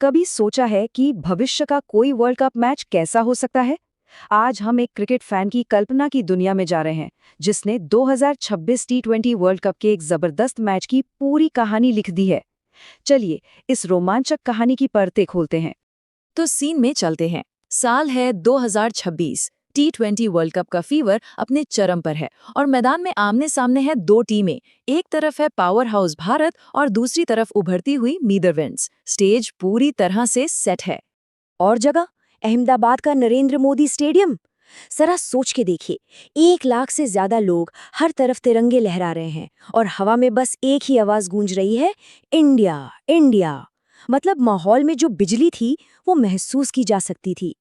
कभी सोचा है कि भविष्य का कोई वर्ल्ड कप मैच कैसा हो सकता है? आज हम एक क्रिकेट फैन की कल्पना की दुनिया में जा रहे हैं, जिसने 2026 टी20 वर्ल्ड कप के एक जबरदस्त मैच की पूरी कहानी लिख दी है। चलिए, इस रोमांचक कहानी की परतें खोलते हैं। तो सीन में चलते हैं। साल है 2026। टी20 वर्ल्ड कप का फीवर अपने चरम पर है और मैदान में आमने सामने है दो टीमें। एक तरफ है पावर हाउस भारत और दूसरी तरफ उभरती हुई नीदरलैंड्स। स्टेज पूरी तरह से सेट है। और जगह अहमदाबाद का नरेंद्र मोदी स्टेडियम। जरा सोच के देखिए, 1 लाख से ज्यादा लोग हर तरफ तिरंगे लहरा रहे हैं और हवा में बस एक ही आवाज गूंज रही है, इंडिया इंडिया। मतलब माहौल में जो बिजली थी वो महसूस की जा सकती थी।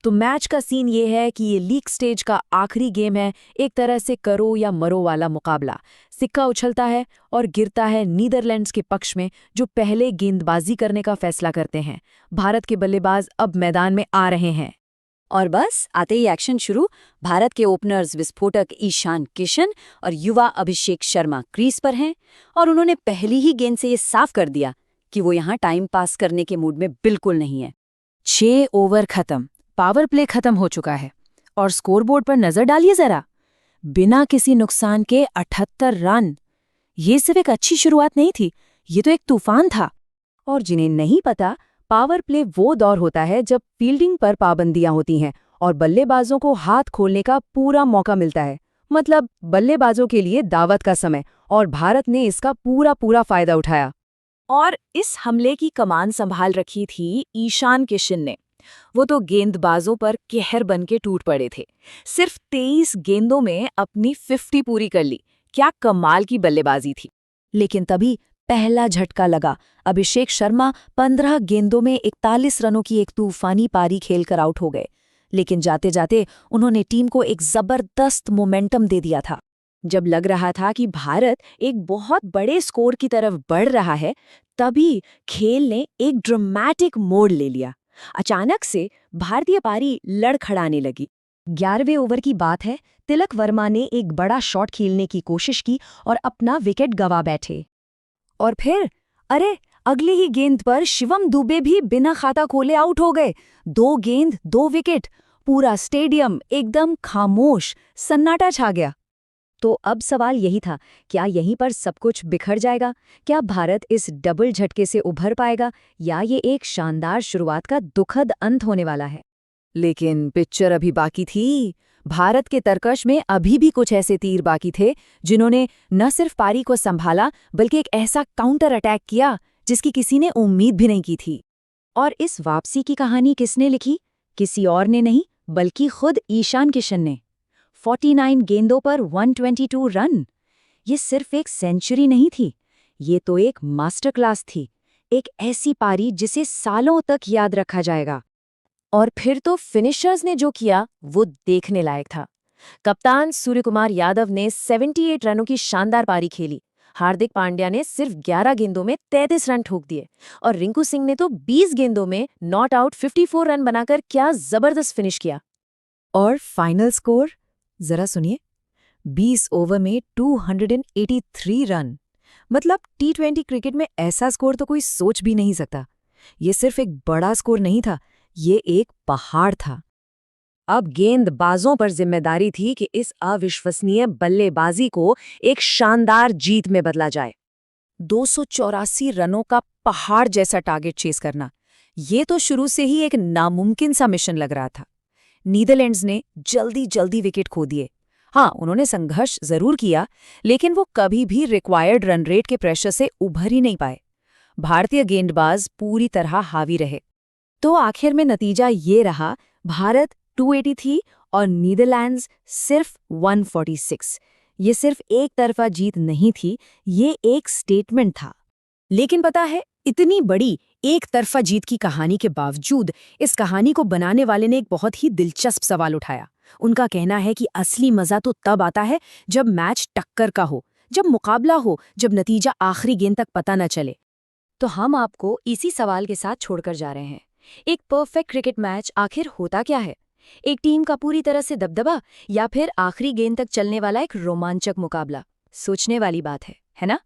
तो मैच का सीन ये है कि ये लीग स्टेज का आखिरी गेम है, एक तरह से करो या मरो वाला मुकाबला। सिक्का उछलता है और गिरता है नीदरलैंड्स के पक्ष में, जो पहले गेंदबाजी करने का फैसला करते हैं। भारत के बल्लेबाज अब मैदान में आ रहे हैं। और बस आते ही एक्शन शुरू। भारत के ओपनर्स विस्फोटक ईशान किशन और युवा अभिषेक शर्मा क्रीज पर हैं और उन्होंने पहली ही गेंद से ये साफ कर दिया कि वो यहाँ टाइम पास करने के मूड में बिल्कुल नहीं है। 6 ओवर खत्म, पावर प्ले खत्म हो चुका है और स्कोरबोर्ड पर नजर डालिए जरा। बिना किसी नुकसान के 78 रन। ये सिर्फ एक अच्छी शुरुआत नहीं थी, ये तो एक तूफान था। और जिन्हें नहीं पता, पावर प्ले वो दौर होता है जब फील्डिंग पर पाबंदियां होती हैं और बल्लेबाजों को हाथ खोलने का पूरा मौका मिलता है। मतलब बल्लेबाजों के लिए दावत का समय, और भारत ने इसका पूरा फायदा उठाया। और इस हमले की कमान संभाल रखी थी ईशान किशन ने। वो तो गेंदबाजों पर कहर बन के टूट पड़े थे। सिर्फ 23 गेंदों में अपनी 50 पूरी कर ली। क्या कमाल की बल्लेबाजी थी। लेकिन तभी पहला झटका लगा। अभिषेक शर्मा 15 गेंदों में 41 रनों की एक तूफानी पारी खेलकर आउट हो गए। लेकिन जाते जाते उन्होंने टीम को एक जबरदस्त मोमेंटम दे दिया था। जब लग रहा था कि भारत एक बहुत बड़े स्कोर की तरफ बढ़ रहा है, तभी खेल ने एक ड्रामेटिक मोड़ ले लिया। अचानक से भारतीय पारी लड़खड़ाने लगी। 11वें ओवर की बात है। तिलक वर्मा ने एक बड़ा शॉट खेलने की कोशिश की और अपना विकेट गंवा बैठे। और फिर अरे, अगली ही गेंद पर शिवम दुबे भी बिना खाता खोले आउट हो गए। 2 गेंद 2 विकेट। पूरा स्टेडियम एकदम खामोश, सन्नाटा छा गया। तो अब सवाल यही था, क्या यहीं पर सब कुछ बिखर जाएगा? क्या भारत इस डबल झटके से उभर पाएगा, या ये एक शानदार शुरुआत का दुखद अंत होने वाला है? लेकिन पिक्चर अभी बाकी थी। भारत के तरकश में अभी भी कुछ ऐसे तीर बाकी थे जिन्होंने न सिर्फ पारी को संभाला, बल्कि एक ऐसा काउंटर अटैक किया जिसकी किसी ने उम्मीद भी नहीं की थी। और इस वापसी की कहानी किसने लिखी? किसी और ने नहीं, बल्कि खुद ईशान किशन ने। 49 गेंदों पर 122 रन। ये सिर्फ एक सेंचुरी नहीं थी, ये तो एक मास्टर क्लास थी। एक ऐसी पारी जिसे सालों तक याद रखा जाएगा। और फिर तो फिनिशर्स ने जो किया वो देखने लायक था। कप्तान सूर्यकुमार यादव ने 78 रनों की शानदार पारी खेली। हार्दिक पांड्या ने सिर्फ 11 गेंदों में 33 रन ठोक दिए और रिंकू सिंह ने तो 20 गेंदों में नॉट आउट 54 रन बनाकर क्या जबरदस्त फिनिश किया। और फाइनल स्कोर जरा सुनिए, 20 ओवर में 283 रन। मतलब टी20 क्रिकेट में ऐसा स्कोर तो कोई सोच भी नहीं सकता। ये सिर्फ एक बड़ा स्कोर नहीं था, ये एक पहाड़ था। अब गेंदबाजों पर जिम्मेदारी थी कि इस अविश्वसनीय बल्लेबाजी को एक शानदार जीत में बदला जाए। 284 रनों का पहाड़ जैसा टारगेट चेस करना, ये तो शुरू से ही एक नामुमकिन सा मिशन लग रहा था। नीदरलैंड्स ने जल्दी विकेट खो दिए। हाँ, उन्होंने संघर्ष जरूर किया, लेकिन वो कभी भी रिक्वायर्ड रन रेट के प्रेशर से उभर ही नहीं पाए। भारतीय गेंदबाज पूरी तरह हावी रहे। तो आखिर में नतीजा ये रहा, भारत 283 और नीदरलैंड्स सिर्फ 146। ये सिर्फ एक तरफा जीत नहीं थी, ये एक स्टेटमेंट था। लेकिन पता है, इतनी बड़ी एक तरफा जीत की कहानी के बावजूद इस कहानी को बनाने वाले ने एक बहुत ही दिलचस्प सवाल उठाया। उनका कहना है कि असली मजा तो तब आता है जब मैच टक्कर का हो, जब मुकाबला हो, जब नतीजा आखिरी गेंद तक पता न चले। तो हम आपको इसी सवाल के साथ छोड़कर जा रहे हैं। एक परफेक्ट क्रिकेट मैच आखिर होता क्या है? एक टीम का पूरी तरह से दबदबा, या फिर आखिरी गेंद तक चलने वाला एक रोमांचक मुकाबला? सोचने वाली बात है ना?